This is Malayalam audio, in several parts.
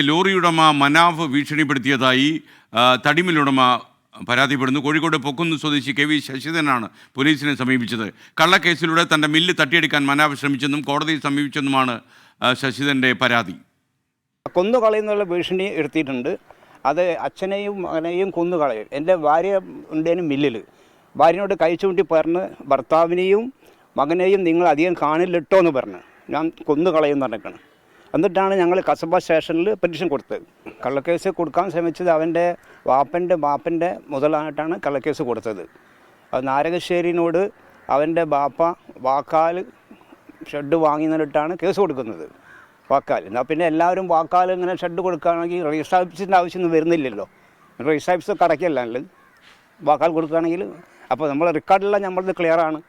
ലോറി ഉടമ മനാഫ് ഭീഷണിപ്പെടുത്തിയതായി തടിമില്ലുടമ പരാതിപ്പെടുന്നു. കോഴിക്കോട് പൊക്കുന്ന് സ്വദേശി കെ വി ശശിധരനാണ് പോലീസിനെ സമീപിച്ചത്. കള്ളക്കേസിലൂടെ തൻ്റെ മില്ല് തട്ടിയെടുക്കാൻ മനാഫ് ശ്രമിച്ചെന്നും കോടതിയെ സമീപിച്ചെന്നുമാണ് ശശിധരൻ്റെ പരാതി. കൊന്നുകളയുന്നുള്ള ഭീഷണി എടുത്തിട്ടുണ്ട്. അത് അച്ഛനെയും മകനെയും കൊന്നുകളയും. എൻ്റെ ഭാര്യ ഉണ്ടേനും മില്ലിൽ ഭാര്യനോട് കഴിച്ചുകൂട്ടി പറഞ്ഞ് ഭർത്താവിനെയും മകനെയും നിങ്ങൾ അധികം കാണില്ലിട്ടോ എന്ന് പറഞ്ഞ് ഞാൻ കൊന്നുകളയും പറഞ്ഞേക്കണം. എന്നിട്ടാണ് ഞങ്ങൾ കസബ സ്റ്റേഷനിൽ പെറ്റീഷൻ കൊടുത്തത്. കള്ളക്കേസ് കൊടുക്കാൻ ശ്രമിച്ചത് അവൻ്റെ ബാപ്പൻ്റെ മുതലായിട്ടാണ് കള്ളക്കേസ് കൊടുത്തത്. അത് നാരകശ്ശേരിനോട് അവൻ്റെ ബാപ്പ വാക്കാൽ ഷെഡ് വാങ്ങിന്നിട്ടാണ് കേസ് കൊടുക്കുന്നത്. വാക്കാൽ എന്നാൽ പിന്നെ എല്ലാവരും വാക്കാൽ ഇങ്ങനെ ഷെഡ് കൊടുക്കുകയാണെങ്കിൽ രജിസ്റ്റർ ഓഫീസിൻ്റെ ആവശ്യമൊന്നും വരുന്നില്ലല്ലോ. രജിസ്റ്റർ ഓഫീസൊക്കെ അടയ്ക്കല്ല വാക്കാൽ കൊടുക്കുകയാണെങ്കിൽ. അപ്പോൾ നമ്മൾ റെക്കോർഡെല്ലാം നമ്മളത് ക്ലിയറാണ്.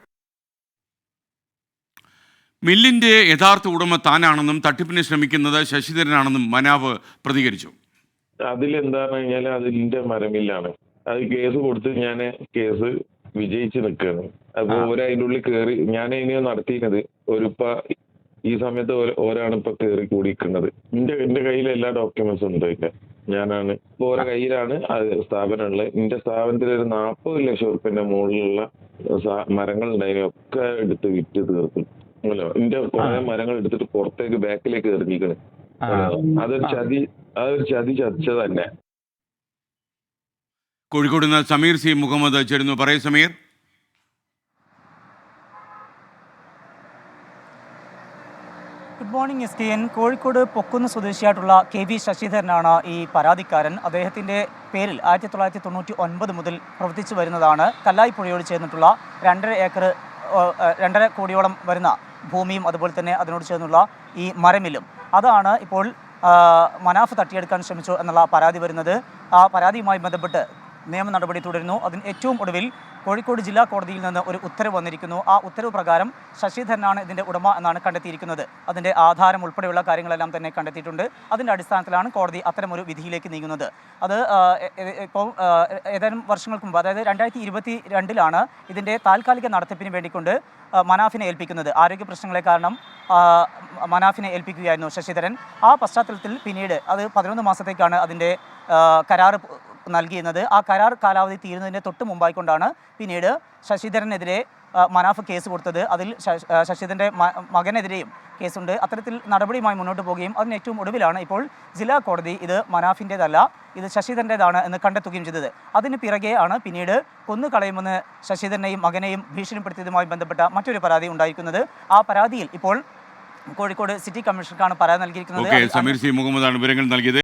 മില്ലിൻ്റെ യഥാർത്ഥ ഉടമ താനാണെന്നും തട്ടിപ്പിന് ശ്രമിക്കുന്നത് ശശിധരനാണെന്നും മനാഫ് പ്രതികരിച്ചു. അതിലെന്താന്ന് കഴിഞ്ഞാൽ അതിൻ്റെ മരമില്ലാണ്. അത് കേസ് കൊടുത്ത് ഞാൻ കേസ് വിജയിച്ച് നിൽക്കുകയാണ്. അപ്പോൾ അതിൻ്റെ ഉള്ളിൽ കയറി ഞാൻ ഇനി നടത്തിയിരുന്നത് ഈ സമയത്ത് ഓരാണ് ഇപ്പൊ കയറി കൂടിയിരിക്കുന്നത്. എന്റെ കയ്യിൽ എല്ലാ ഡോക്യുമെന്റ്സും ഉണ്ട്. ഞാനാണ് ഇപ്പൊ ഓരോ കയ്യിലാണ് അത് സ്ഥാപനമുള്ളത്. എന്റെ സ്ഥാപനത്തിൽ ഒരു 40 ലക്ഷം റുപ്യന്റെ മുകളിലുള്ള മരങ്ങൾ ഉണ്ടായതിനൊക്കെ എടുത്ത് വിറ്റ് തീർത്തു. എന്റെ കുറെ മരങ്ങൾ എടുത്തിട്ട് പുറത്തേക്ക് ബാക്കിലേക്ക് എറിഞ്ഞിരിക്കണ്. അതൊരു ചതി ചർച്ച തന്നെ. കോഴിക്കോട് നിന്ന് സമീർ സി മുഹമ്മദ് ചേരുന്നു. പറയൂ Sameer. Good morning SKN. Kozhikode Pokkunnu സ്വദേശിയായിട്ടുള്ള കെ വി ശശിധരനാണ് ഈ പരാതിക്കാരൻ. അദ്ദേഹത്തിൻ്റെ പേരിൽ 1999 മുതൽ പ്രവർത്തിച്ചു വരുന്നതാണ് കല്ലായി പുഴയോട് ചേർന്നിട്ടുള്ള 2.5 കോടിയോളം വരുന്ന ഭൂമിയും അതുപോലെ തന്നെ അതിനോട് ചേർന്നുള്ള ഈ മരമില്ലും. അതാണ് ഇപ്പോൾ മനാഫ് തട്ടിയെടുക്കാൻ ശ്രമിച്ചു എന്നുള്ള പരാതി വരുന്നത്. ആ പരാതിയുമായി ബന്ധപ്പെട്ട് നിയമ നടപടി തുടരുന്നു. അതിന് ഏറ്റവും ഒടുവിൽ കോഴിക്കോട് ജില്ലാ കോടതിയിൽ നിന്ന് ഒരു ഉത്തരവ് വന്നിരിക്കുന്നു. ആ ഉത്തരവ് പ്രകാരം ശശിധരനാണ് ഇതിൻ്റെ ഉടമ എന്നാണ് കണ്ടെത്തിയിരിക്കുന്നത്. അതിൻ്റെ ആധാരം ഉൾപ്പെടെയുള്ള കാര്യങ്ങളെല്ലാം തന്നെ കണ്ടെത്തിയിട്ടുണ്ട്. അതിൻ്റെ അടിസ്ഥാനത്തിലാണ് കോടതി അത്തരമൊരു വിധിയിലേക്ക് നീങ്ങുന്നത്. അത് ഇപ്പോൾ ഏതാനും വർഷങ്ങൾക്ക് മുമ്പ്, അതായത് 2022 ഇതിൻ്റെ താൽക്കാലിക നടത്തിപ്പിന് വേണ്ടിക്കൊണ്ട് മനാഫിനെ ഏൽപ്പിക്കുന്നത്. ആരോഗ്യ പ്രശ്നങ്ങളെ കാരണം മനാഫിനെ ഏൽപ്പിക്കുകയായിരുന്നു ശശിധരൻ. ആ പശ്ചാത്തലത്തിൽ പിന്നീട് അത് 11 മാസത്തേക്കാണ് അതിൻ്റെ കരാർ നൽകിയിരുന്നത്. ആ കരാർ കാലാവധി തീരുന്നതിന് തൊട്ട് മുമ്പായിക്കൊണ്ടാണ് പിന്നീട് ശശിധരനെതിരെ മനാഫ് കേസ് കൊടുത്തത്. അതിൽ ശശിധരൻ്റെ മകനെതിരെയും കേസുണ്ട്. അത്തരത്തിൽ നടപടിയുമായി മുന്നോട്ട് പോവുകയും അതിന് ഏറ്റവും ഒടുവിലാണ് ഇപ്പോൾ ജില്ലാ കോടതി ഇത് മനാഫിൻ്റേതല്ല, ഇത് ശശിധരൻ്റേതാണ് എന്ന് കണ്ടെത്തുകയും ചെയ്തത്. അതിന് പിറകെയാണ് പിന്നീട് കൊന്നുകളയുമെന്ന് ശശിധരനെയും മകനെയും ഭീഷണിപ്പെടുത്തിയതുമായി ബന്ധപ്പെട്ട മറ്റൊരു പരാതി ഉണ്ടായിരിക്കുന്നത്. ആ പരാതിയിൽ ഇപ്പോൾ കോഴിക്കോട് സിറ്റി കമ്മീഷണർക്കാണ് പരാതി നൽകിയിരിക്കുന്നത്. സമീർ സി മുഹമ്മദാണ് വിവരങ്ങൾ നൽകിയത്.